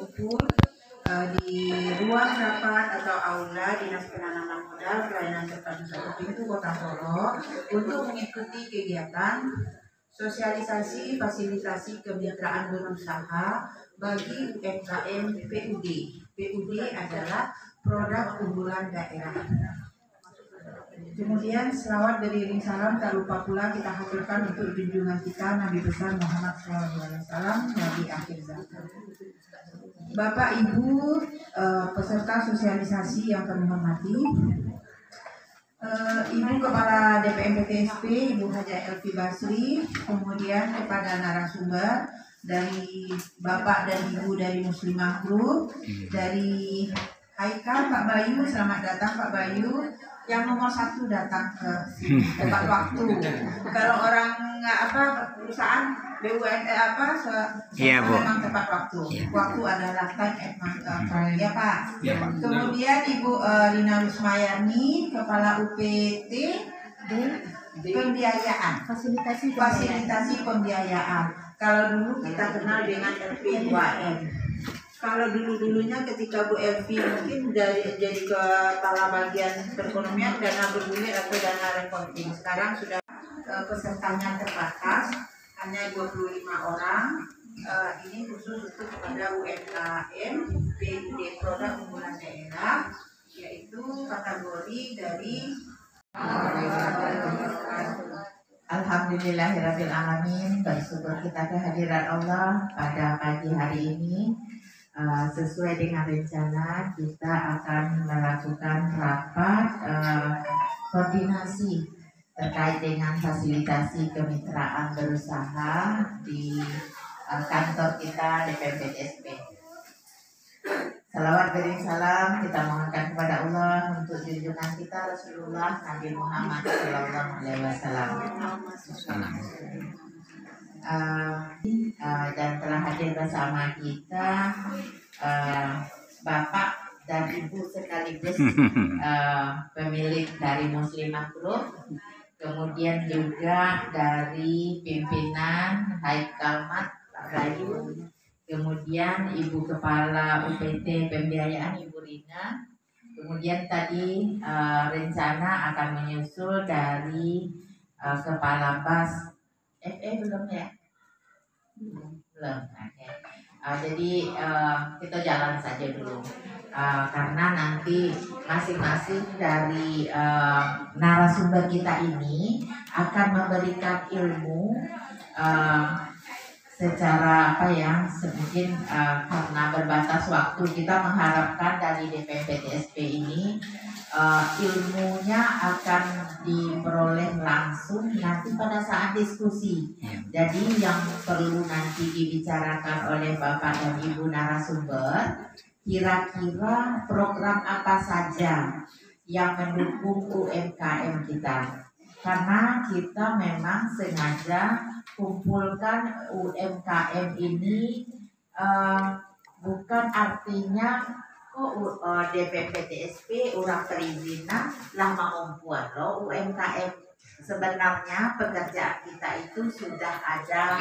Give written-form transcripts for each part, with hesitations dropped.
berkumpul di ruang rapat atau aula Dinas Penanaman Modal Pelayanan Terpadu Satu Pintu Kota Solo untuk mengikuti kegiatan sosialisasi fasilitasi kemitraan berusaha bagi UMKM PUD. PUD adalah produk unggulan daerah. Kemudian selawat beriring salam tak lupa pula kita haturkan untuk junjungan kita Nabi besar Muhammad SAW Nabi akhir zaman. Bapak Ibu peserta sosialisasi yang kami hormati, Ibu Kepala DPMPTSP Ibu Haja Elvi Basri, kemudian kepada narasumber dari Bapak dan Ibu dari Muslimah Group, dari Haikal Pak Bayu, selamat datang Pak Bayu. Yang nomor 1 datang ke sini tepat waktu. Kalau orang perusahaan BUMN memang tepat waktu. Waktu adalah time at money, ya Pak. Kemudian Ibu Rina Wismayani, Kepala UPT Pembiayaan, fasilitasi pembiayaan. Kalau dulu kita kenal dengan LP2M. Kalau dulunya ketika Bu Elvi mungkin jadi kepala bagian perekonomian, dana bergulir atau dana revolving. Sekarang sudah pesertanya terbatas, hanya 25 orang. Ini khusus untuk kepada UMKM PUD produk unggulan daerah, yaitu kategori dari Alhamdulillahirrabbilalamin. Bersyukur kita kehadiran Allah pada pagi hari ini. Sesuai dengan rencana kita akan melakukan rapat koordinasi terkait dengan fasilitasi kemitraan berusaha di kantor kita DPMPTSP. Salawat beriring salam kita mohonkan kepada Allah untuk junjungan kita Rasulullah Nabi Muhammad SAW. Dan telah hadir bersama kita Bapak dan Ibu sekaligus pemilik dari Muslimah Group, kemudian juga dari pimpinan Haikal Mat Pak Bayu, kemudian Ibu Kepala UPT Pembiayaan Ibu Rina, kemudian tadi rencana akan menyusul dari Kepala Bas belum ya? Belum. Okay. Jadi kita jalan saja dulu karena nanti masing-masing dari narasumber kita ini akan memberikan ilmu secara mungkin karena berbatas waktu kita mengharapkan dari DPMPTSP ini ilmunya akan diperoleh langsung nanti pada saat diskusi. Jadi yang perlu nanti dibicarakan oleh Bapak dan Ibu narasumber, kira-kira program apa saja yang mendukung UMKM kita. Karena kita memang sengaja kumpulkan UMKM ini bukan artinya DPMPTSP orang perizinan lah membuat loh UMKM. Sebenarnya pekerjaan kita itu sudah ada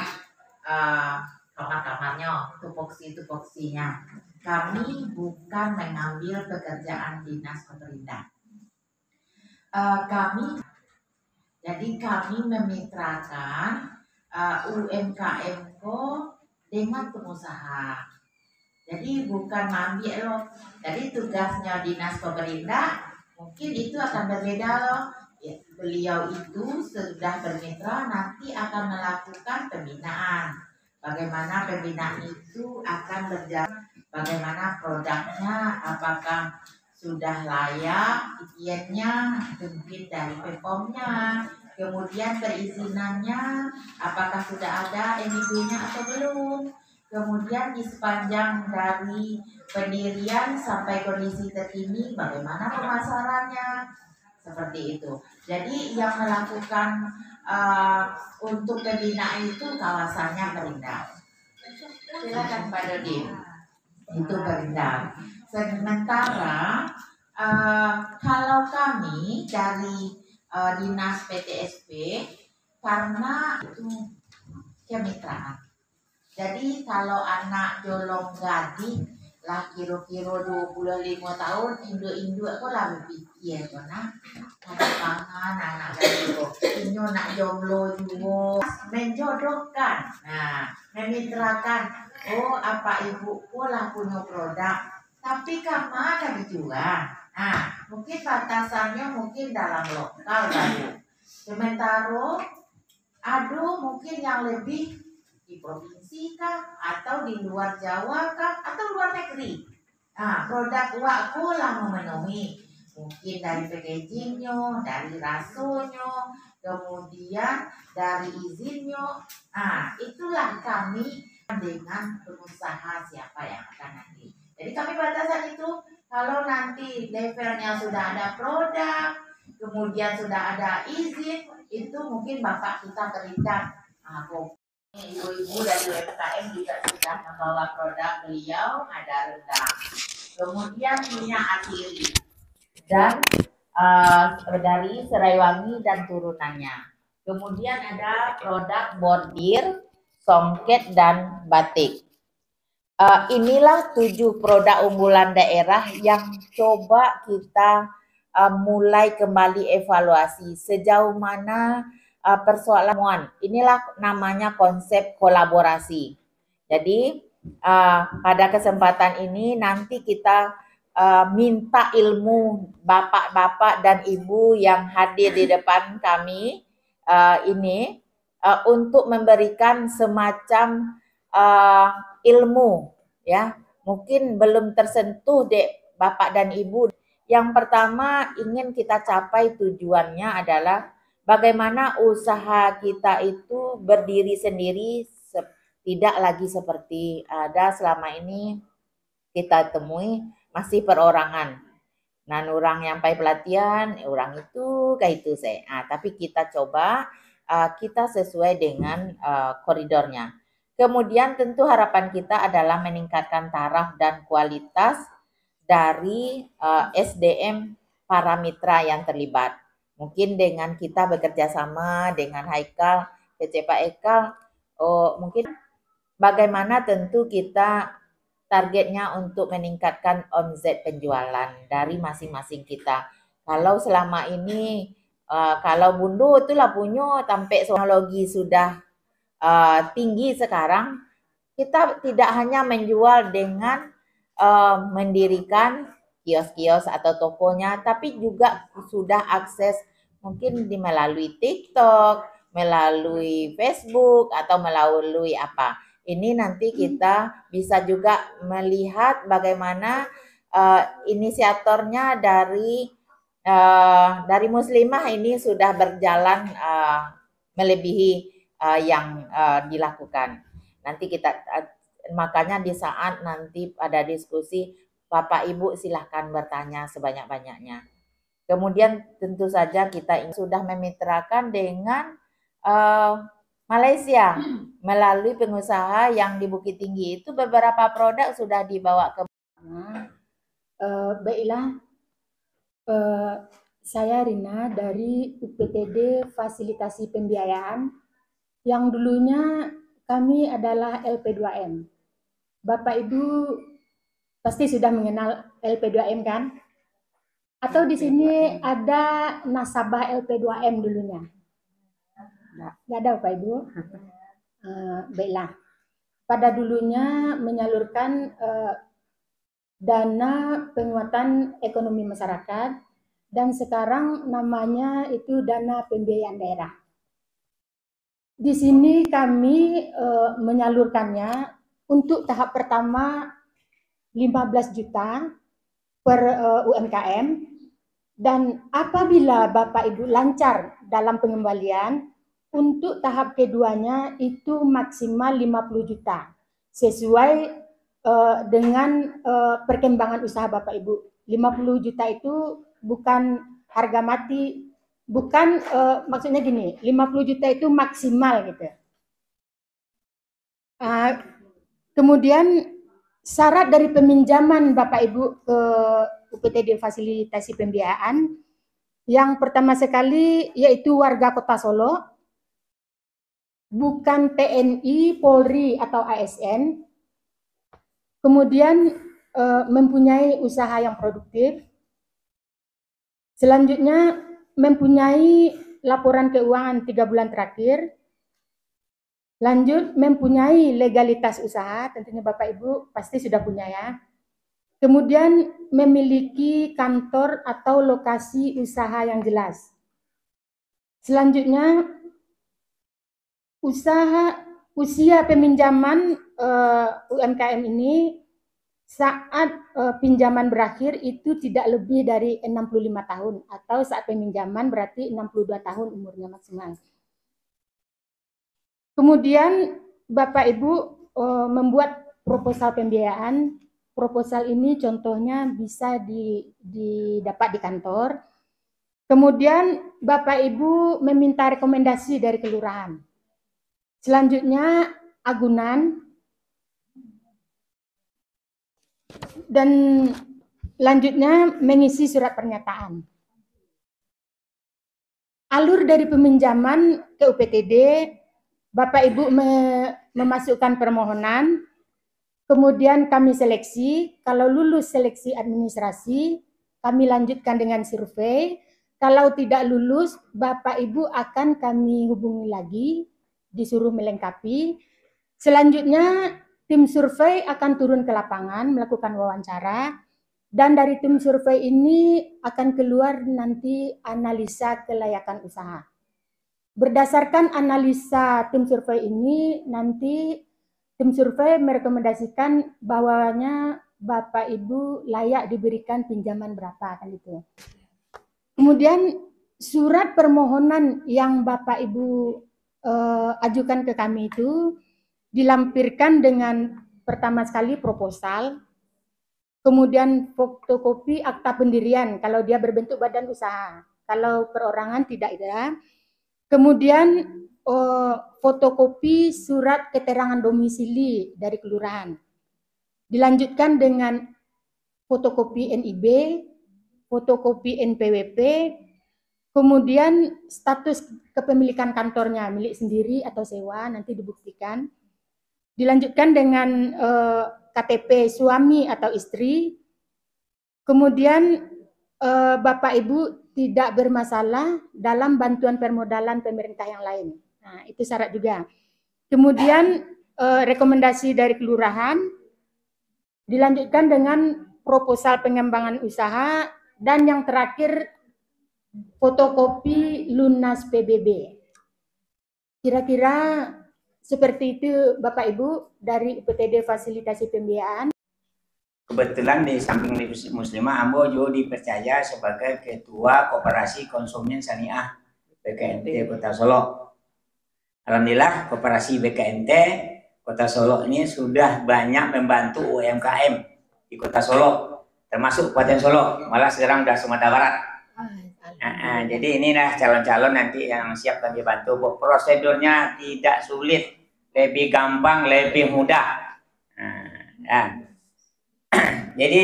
kamar-kamarnya, tupoksi-tupoksinya. Kami bukan mengambil pekerjaan dinas pemerintah. Kami memitrakan UMKM dengan pengusaha. Jadi bukan ngambil loh. Jadi tugasnya dinas pemerintah mungkin itu akan berbeda loh. Ya, beliau itu sudah bermitra nanti akan melakukan pembinaan. Bagaimana pembinaan itu akan berjalan, bagaimana produknya, apakah sudah layak, izinnya mungkin dari PPOM-nya, kemudian perizinannya apakah sudah ada NIB-nya atau belum. Kemudian di sepanjang dari pendirian sampai kondisi terkini bagaimana pemasarannya, seperti itu. Jadi yang melakukan untuk pembinaan itu kawasannya Perindang. Silakan Pak Dodim, itu Perindang. Sementara kalau kami dari Dinas PTSP karena itu kemitraan. Jadi kalau anak jolong gading lah kira-kira 25 tahun, induk-induk aku lah berpikir nah ada pangan anak gading inyo nak jomblo juga menjodohkan, nah memitrakan, oh apa ibu lah punya produk tapi kamu akan dijual. Nah mungkin batasannya mungkin dalam lokal baru, sementara aduh mungkin yang lebih di provinsi kah atau di luar Jawa kah atau luar negeri. Nah, produk uakku lah memenuhi mungkin dari packagingnya, dari rasanya, kemudian dari izinnya. Nah, itulah kami dengan pengusaha siapa yang akan nanti. Jadi kami batasan itu kalau nanti levelnya sudah ada produk, kemudian sudah ada izin, itu mungkin bapak kita terikat. Nah, ibu-ibu dari UMKM juga sudah membawa produk beliau, ada rendang, kemudian minyak asiri dan dari serai wangi dan turunannya. Kemudian ada produk bordir, songket dan batik. Inilah 7 produk unggulan daerah yang coba kita mulai kembali evaluasi sejauh mana persoalan. Inilah namanya konsep kolaborasi. Jadi pada kesempatan ini nanti kita minta ilmu bapak-bapak dan ibu yang hadir di depan kami ini untuk memberikan semacam ilmu ya, mungkin belum tersentuh dek bapak dan ibu. Yang pertama ingin kita capai tujuannya adalah bagaimana usaha kita itu berdiri sendiri, tidak lagi seperti ada selama ini kita temui masih perorangan. Nah, orang yang pai pelatihan, orang itu kayak itu saya. Tapi kita coba kita sesuai dengan koridornya. Kemudian tentu harapan kita adalah meningkatkan taraf dan kualitas dari SDM para mitra yang terlibat. Mungkin dengan kita bekerja sama dengan Haikal, PC Pak Ekal, mungkin bagaimana tentu kita targetnya untuk meningkatkan omset penjualan dari masing-masing kita. Kalau selama ini, kalau Bundu itulah punya sampai teknologi sudah tinggi sekarang, kita tidak hanya menjual dengan mendirikan kios-kios atau tokonya, tapi juga sudah akses mungkin melalui TikTok, melalui Facebook, atau melalui apa. Ini nanti kita bisa juga melihat bagaimana inisiatornya dari Muslimah ini sudah berjalan melebihi yang dilakukan. Nanti kita makanya di saat nanti ada diskusi, Bapak Ibu silahkan bertanya sebanyak-banyaknya. Kemudian tentu saja kita sudah memitrakan dengan Malaysia melalui pengusaha yang di Bukit Tinggi itu beberapa produk sudah dibawa ke. Baiklah, saya Rina dari UPTD Fasilitasi Pembiayaan yang dulunya kami adalah LP2M. Bapak Ibu pasti sudah mengenal LP2M kan? Atau di sini ada nasabah LP2M dulunya? Nggak ada Bapak Ibu? Baiklah. Pada dulunya menyalurkan dana penguatan ekonomi masyarakat dan sekarang namanya itu dana pembiayaan daerah. Di sini kami menyalurkannya untuk tahap pertama 15 juta per UMKM, dan apabila Bapak Ibu lancar dalam pengembalian, untuk tahap keduanya itu maksimal 50 juta sesuai dengan perkembangan usaha Bapak Ibu. 50 juta itu bukan harga mati, bukan maksudnya gini, 50 juta itu maksimal gitu. Kemudian syarat dari peminjaman Bapak Ibu ke UPTD Fasilitasi Pembiayaan yang pertama sekali yaitu warga Kota Solo, bukan TNI, Polri atau ASN, kemudian mempunyai usaha yang produktif, selanjutnya mempunyai laporan keuangan 3 bulan terakhir, lanjut mempunyai legalitas usaha, tentunya Bapak Ibu pasti sudah punya ya. Kemudian memiliki kantor atau lokasi usaha yang jelas. Selanjutnya usia peminjaman UMKM ini saat pinjaman berakhir itu tidak lebih dari 65 tahun atau saat peminjaman berarti 62 tahun umurnya maksimal. Kemudian Bapak Ibu membuat proposal pembiayaan. Proposal ini contohnya bisa didapat di kantor. Kemudian Bapak Ibu meminta rekomendasi dari kelurahan. Selanjutnya agunan. Dan lanjutnya mengisi surat pernyataan. Alur dari peminjaman ke UPTD, Bapak Ibu memasukkan permohonan, kemudian kami seleksi. Kalau lulus seleksi administrasi, kami lanjutkan dengan survei. Kalau tidak lulus, Bapak Ibu akan kami hubungi lagi, disuruh melengkapi. Selanjutnya, tim survei akan turun ke lapangan, melakukan wawancara. Dan dari tim survei ini akan keluar nanti analisa kelayakan usaha. Berdasarkan analisa tim survei ini, nanti tim survei merekomendasikan bahwanya Bapak Ibu layak diberikan pinjaman berapa, kan itu. Kemudian surat permohonan yang Bapak Ibu ajukan ke kami itu dilampirkan dengan pertama sekali proposal, kemudian fotokopi akta pendirian kalau dia berbentuk badan usaha, kalau perorangan tidak ada. Kemudian fotokopi surat keterangan domisili dari kelurahan. Dilanjutkan dengan fotokopi NIB, fotokopi NPWP, kemudian status kepemilikan kantornya, milik sendiri atau sewa, nanti dibuktikan. Dilanjutkan dengan KTP suami atau istri. Kemudian Bapak Ibu tidak bermasalah dalam bantuan permodalan pemerintah yang lain. Nah, itu syarat juga. Kemudian rekomendasi dari kelurahan, dilanjutkan dengan proposal pengembangan usaha, dan yang terakhir fotokopi lunas PBB. Kira-kira seperti itu Bapak Ibu dari UPTD Fasilitasi Pembiayaan. Kebetulan di samping Muslimah, Ambo juga dipercaya sebagai Ketua Koperasi Konsumen Syariah BKNT Kota Solo. Alhamdulillah Koperasi BKNT Kota Solo ini sudah banyak membantu UMKM di Kota Solo, termasuk Kabupaten Solo, malah sekarang sudah Sumatera Barat. Jadi inilah calon-calon nanti yang siap kami bantu. Prosedurnya tidak sulit, lebih gampang, lebih mudah. Jadi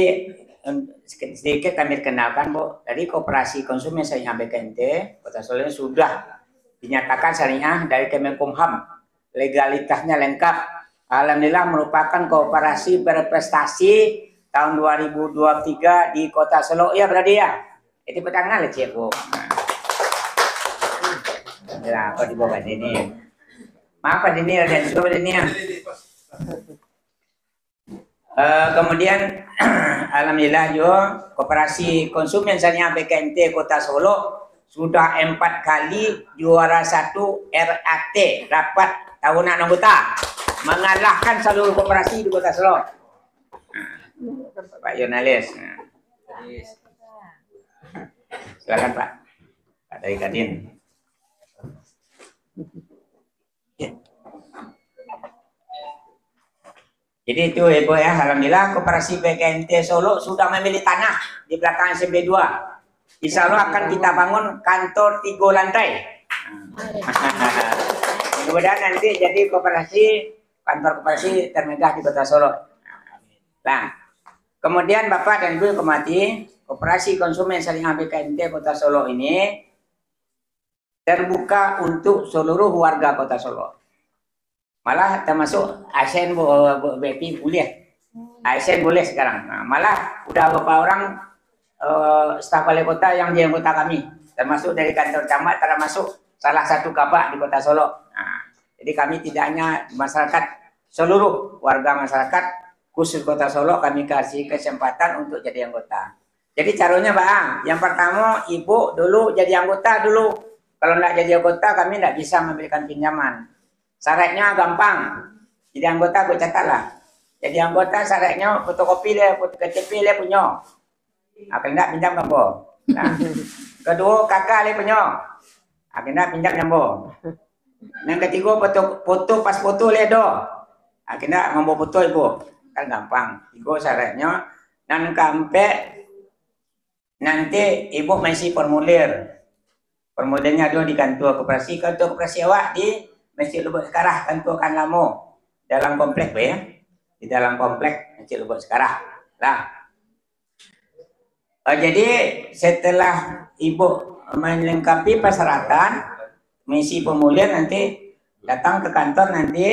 sedikit kami kenalkan, Bu, dari Koperasi Konsumen Syariah BKNT Kota Solo sudah dinyatakan syariah dari Kemenkumham, legalitasnya lengkap. Alhamdulillah merupakan koperasi berprestasi tahun 2023 di Kota Solo, ya berarti ya. Itu petanggal ya, Bu. Nah, apa di bawah ini? Maaf ini dan juga ini ya. Kemudian alhamdulillah juga Koperasi Konsumen Syariah BKNT Kota Solo sudah 4 kali juara 1 RAT, rapat tahunan anggota, mengalahkan seluruh koperasi di Kota Solo. Pak Yonalis, silakan Pak. Pak dari Kadin. Jadi itu Ibu ya, alhamdulillah Koperasi BKNT Solo sudah memilih tanah di belakang SMP 2. Insya Allah akan kita bangun kantor 3 lantai. Mudah-mudahan nanti jadi kantor koperasi termegah di Kota Solo. Nah, kemudian Bapak dan Ibu hormati, Koperasi Konsumen Syariah BKNT Kota Solo ini terbuka untuk seluruh warga Kota Solo. Malah termasuk ASN BP boleh. ASN boleh sekarang. Nah, malah udah beberapa orang staf wali kota yang di anggota kami, termasuk dari kantor camat, termasuk salah satu kabak di Kota Solo. Nah, jadi kami tidak hanya masyarakat, seluruh warga masyarakat khusus Kota Solo kami kasih kesempatan untuk jadi anggota. Jadi caranya Pak, yang pertama ibu dulu jadi anggota dulu. Kalau tidak jadi anggota kami tidak bisa memberikan pinjaman. Syaratnya gampang. Jadi anggota gue catatlah. Jadi anggota syaratnya fotokopi dia, foto KTP dia punya. Akan tidak pinjam kamu. Nah, kedua kakak dia punya. Akan tidak pinjam kamu. Yang ketiga foto pas foto dia do. Akan tidak mau foto ibu. Kan gampang. Tiga syaratnya. Dan sampai nanti ibu masih formulir. Formulirnya ada di kantor koperasi. Kantor koperasi awak di Masjid Lubuk Sekarah, kantor kan lama dalam komplek ya, di dalam komplek Masjid Lubuk Sekarah lah. Jadi setelah ibu melengkapi persyaratan misi formulir, nanti datang ke kantor, nanti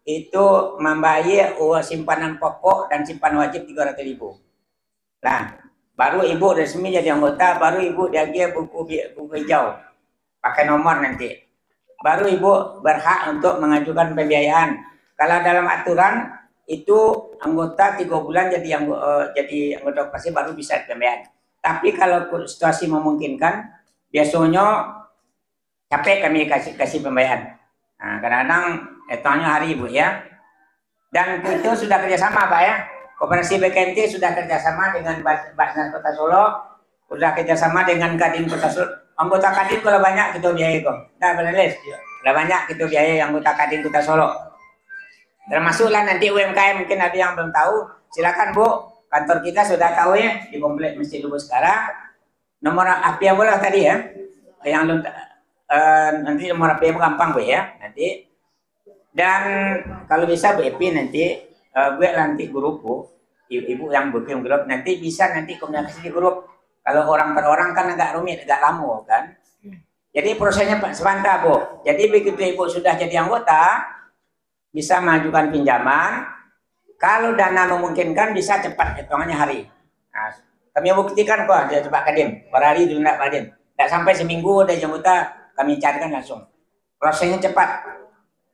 itu membayar uang simpanan pokok dan simpanan wajib 300.000. Nah, baru ibu resmi jadi anggota, baru ibu diagih buku hijau pakai nomor nanti. Baru ibu berhak untuk mengajukan pembiayaan. Kalau dalam aturan itu anggota 3 bulan jadi anggota koperasi baru bisa pembiayaan. Tapi kalau situasi memungkinkan, biasanya capek kami kasih pembiayaan. Nah, kadang-kadang etanya hari ibu ya. Dan itu sudah kerjasama Pak ya. Koperasi BKNT sudah kerjasama dengan Basnas Kota Solo, sudah kerjasama dengan Kadin Kota Solo. Anggota Kadin kalau banyak kita biaya kok. Nah, benar-benar. Kalau banyak kita biaya anggota Kadin Kota Solo. Termasuklah nanti UMKM, mungkin ada yang belum tahu. Silakan Bu, kantor kita sudah tahu ya di komplek Masjid Lubuk Sekarang. Nomor api boleh tadi ya. Yang nanti nomor api gampang Bu ya. Nanti. Dan kalau bisa Bu Epi nanti buat nanti grup Bu. Ibu yang bikin grup nanti bisa nanti komunikasi di grup. Kalau orang per orang kan agak rumit, agak lama kan. Jadi prosesnya sebentar Bu. Jadi begitu ibu sudah jadi anggota, bisa mengajukan pinjaman. Kalau dana memungkinkan bisa cepat, hitungannya hari. Nah, kami buktikan kok dia cepat Kadin. Per hari dulu nak Kadin. Tidak sampai seminggu udah anggota, kami carikan langsung. Prosesnya cepat.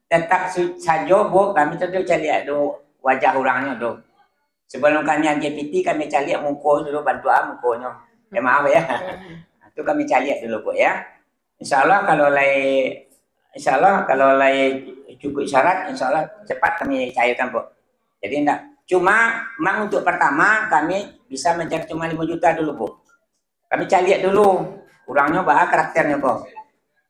Tetap saja Bu, kami tentu cari wajah orangnya do. Sebelum kami GPT kami cari muka dulu, bantu mukanya. Ya maaf ya, itu kami cari dulu Bu ya. Insya Allah kalau cukup syarat, Insya Allah cepat kami cairkan Bu. Jadi enggak, cuma memang untuk pertama kami bisa mencari cuma 5 juta dulu Bu. Kami cari dulu, kurangnya bah karakternya Bu.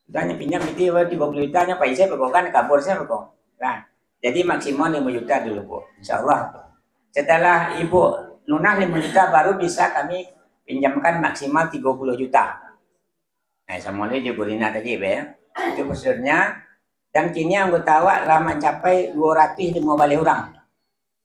Sudahnya pinjam itu 30 jutanya Pak Isai pegokan kabur saya pegang. Nah, jadi maksimal 5 juta dulu Bu. Insya Allah. Setelah Ibu lunas 5 juta baru bisa kami pinjamkan maksimal 30 juta. Nah, semuanya juga tadi ya. Itu prosedurnya. Dan kini anggota awak telah mencapai 205 orang.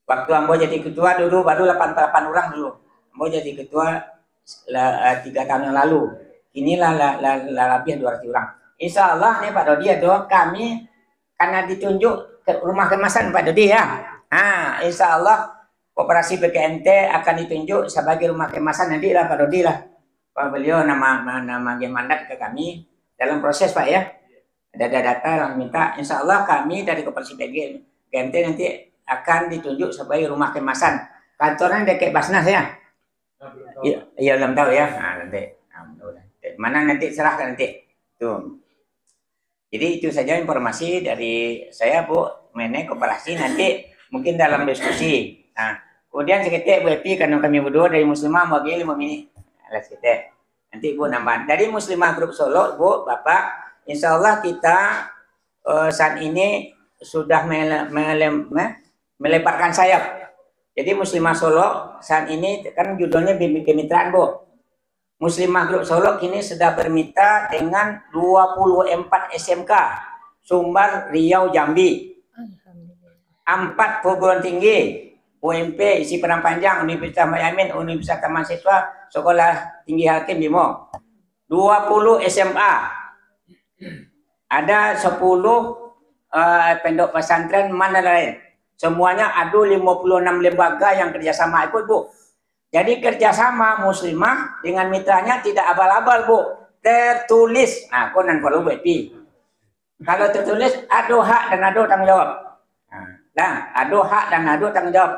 Waktu ambo jadi ketua dulu baru 88 orang dulu. Ambo jadi ketua 3 tahun yang lalu. Inilah lebih 200 orang. Insya Allah nih Pak Dodi ya kami karena ditunjuk ke rumah kemasan Pak Dodi ya. Nah, Insya Allah Koperasi BKNT akan ditunjuk sebagai rumah kemasan nanti lah Pak Dodi lah. Pak beliau nama mandat ke kami dalam proses Pak ya. Ada data yang minta. Insya Allah kami dari Koperasi BKNT nanti akan ditunjuk sebagai rumah kemasan. Kantornya dekat Basnas ya. Iya belum tahu ya. Nah, nanti. Mana nanti serahkan nanti. Tuh. Jadi itu saja informasi dari saya Bu mengenai koperasi, nanti mungkin dalam diskusi. Nah, kemudian sekitar Bu Epi karena kami berdua dari Muslimah mau 5 menit. Nanti Bu nambah. Dari Muslimah Grup Solo, Bu, Bapak, Insya Allah kita saat ini sudah melebarkan sayap. Jadi Muslimah Solo saat ini kan judulnya kemitraan Bu. Muslimah Grup Solo kini sudah bermitra dengan 24 SMK Sumbar, Riau, Jambi. 4 perguruan tinggi, UMP, isi Padang Panjang, Universitas Mayamin, Universitas Taman Siswa, Sekolah Tinggi Hakim Bimo. 20 SMA. Ada 10 pondok pesantren mana lain. Semuanya ada 56 lembaga yang kerjasama ikut, Bu. Jadi kerjasama muslimah dengan mitranya tidak abal-abal, Bu. Tertulis. Nah, konan perlu BP. Kalau tertulis, ada hak dan ada tanggung jawab. Nah, ada hak dan ada tanggung jawab.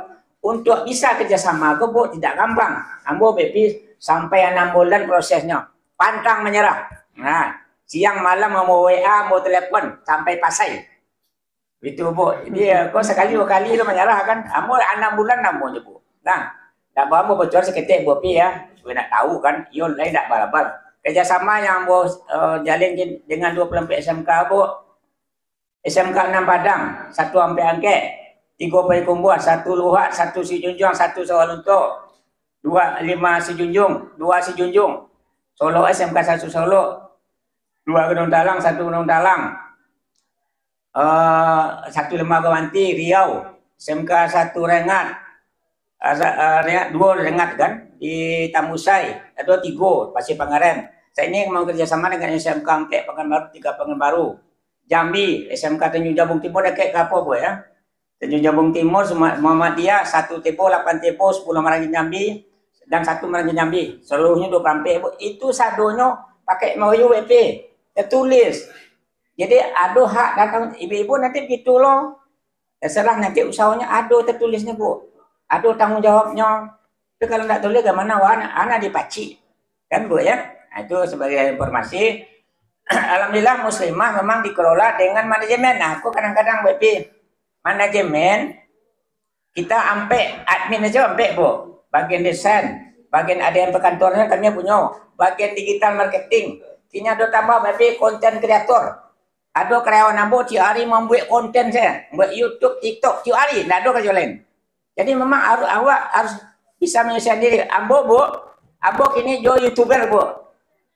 Untuk bisa kerjasama, Bu, tidak gampang. Ambo BP sampai 6 bulan prosesnya. Pantang menyerah. Nah, siang malam mau WA, mau telepon sampai pasai. Itu, Bu. Dia kok sekali 2 kali lo menyerah kan. Ambo 6 bulan namanya, Bu. Nah, tak mau bocor seketik Bu Pi ya. Supaya nak tahu kan, ion lain tak balabal. Kerjasama yang Bu jalin dengan 24 SMK, Bu. SMK 6 Padang, 1 sampai Angke, 3 Payakumbuh, 1 Luhak, 1 Sijunjung, 1 Sawalunto, 2 5 Sijunjung, 2 Sijunjung, Solo SMK 1 Solo, 2 Gunung Dalang, 1 Gunung Dalang, 1 Lembaga Wanti, Riau, SMK 1 Rengat, 2 Rengat kan, di Tamusai, ada 3 Pasir Pangarem. Saya ini mau kerjasama dengan SMK Angke Pekanbaru, 3 Pekanbaru. Jambi, SMK Tanjung Jabung Timur ada kayak apa, Bu ya? Tanjung Jabung Timur, Muhammadiyah, 1 Tepo, 8 Tepo, 10 Merangin Jambi, dan 1 Merangin Jambi. Seluruhnya 2 Prampe, Bu. Itu sadonya pakai MOU WP, tertulis. Jadi ada hak datang ibu-ibu nanti gitu loh. Terserah nanti usahanya ada tertulisnya, Bu. Ada tanggung jawabnya. Tapi kalau nggak tulis gimana? Wah, anak dipaci. Kan, Bu ya? Nah, itu sebagai informasi. Alhamdulillah muslimah memang dikelola dengan manajemen. Nah, aku kadang-kadang BP manajemen kita sampai admin aja sampai, Bu. Bagian desain, bagian ADM perkantorannya kami punya, bagian digital marketing. Kini ada tambah BP konten kreator. Ada karyawan ambo tiap hari membuat konten saya, buat YouTube, TikTok tiap hari, tidak ada kerja lain. Jadi memang awak harus bisa menyelesaikan diri. Ambo, Bu, ambo kini jo YouTuber, Bu.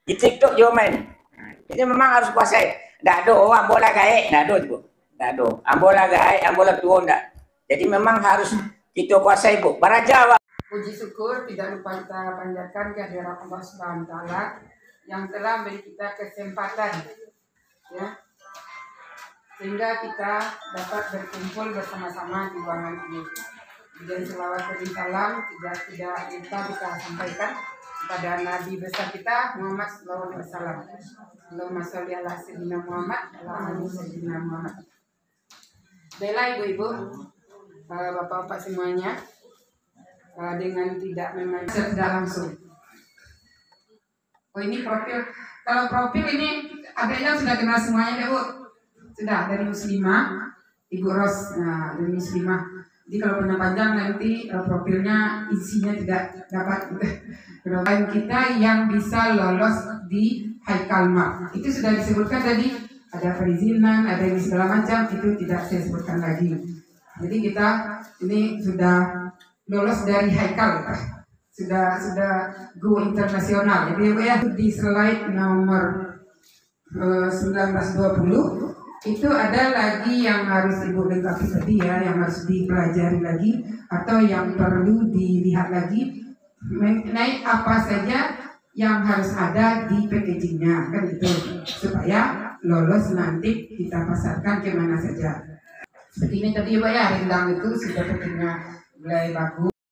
Di TikTok jo main. Jadi memang harus kuasai. Tidak ada, oh ambola gaek, tidak ada, Bu. Tidak ada. Ambola gaek, ambola tua, tidak. Jadi memang harus kita kuasai, Bu. Baraja, Pak. Puji syukur tidak lupa kita panjatkan kehadirat Allah Subhanahu wa Ta'ala yang telah memberi kita kesempatan, ya, sehingga kita dapat berkumpul bersama-sama di ruangan ini. Dan selawat dan salam tidak lupa kita sampaikan kepada Nabi besar kita Muhammad sallallahu alaihi wasallam. Allahumma sholli ala sayyidina Muhammad wa ala sayyidina Muhammad. Baiklah ibu-ibu, bapak-bapak semuanya, dengan tidak memang tidak langsung. Oh ini profil. Kalau profil ini adanya sudah kenal semuanya, Bu. Sudah dari muslimah, Ibu Ros, nah, dari muslimah. Jadi kalau punya panjang nanti profilnya isinya tidak dapat. Kemudian kita yang bisa lolos di Haikal Map itu sudah disebutkan tadi, ada perizinan, ada ini segala macam, itu tidak saya sebutkan lagi. Jadi kita ini sudah lolos dari Haikal, sudah go internasional. Jadi ya di slide nomor 1920 itu ada lagi yang harus Ibu lengkapi tadi ya, yang harus dipelajari lagi atau yang perlu dilihat lagi mengenai apa saja yang harus ada di packagingnya, kan itu supaya lolos nanti kita pasarkan kemana saja. Seperti ini tadi Pak ya, rendang itu sudah packagingnya mulai bagus.